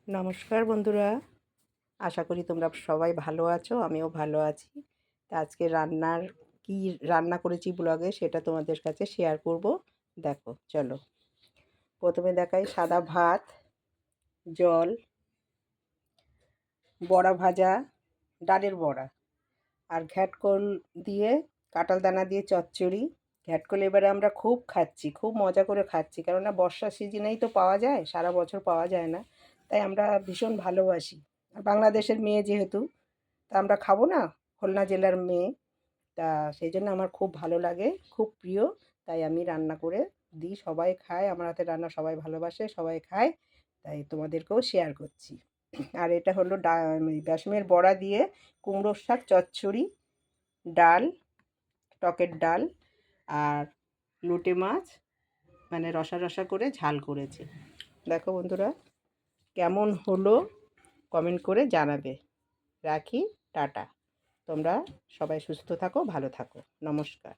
নমস্কার বন্ধুরা, আশা করি তোমরা সবাই ভালো আছো, আমিও ভালো আছি। তা আজকে কি রান্না করেছি ব্লগে সেটা তোমাদের কাছে শেয়ার করব। দেখো চলো, প্রথমে দেখাই সাদা ভাত, জল, বড়া ভাজা, ডালের বড়া, আর ঘ্যাটকল দিয়ে, কাঁঠাল দানা দিয়ে চচ্চড়ি। ঘ্যাটকল এবারে আমরা খুব খাচ্ছি, খুব মজা করে খাচ্ছি, কেননা বর্ষার সিজনেই তো পাওয়া যায়, সারা বছর পাওয়া যায় না। তাই আমরা ভীষণ ভালোবাসি। আর বাংলাদেশের মেয়ে যেহেতু, তা আমরা খাবো না? খুলনা জেলার মেয়ে, তা সেই জন্য আমার খুব ভালো লাগে, খুব প্রিয়। তাই আমি রান্না করে দিই, সবাই খায়, আমার হাতের রান্না সবাই ভালোবাসে, সবাই খায়। তাই তোমাদেরকেও শেয়ার করছি। আর এটা হলো বেসমের বড়া দিয়ে কুমড়োর শাক চচ্চড়ি, ডাল, টকের ডাল, আর লোটে মাছ, মানে রসা রসা করে ঝাল করেছি। দেখো বন্ধুরা, কেমন হলো কমেন্ট করে জানাবে। রাখি, টাটা। তোমরা সবাই সুস্থ থাকো, ভালো থাকো। নমস্কার।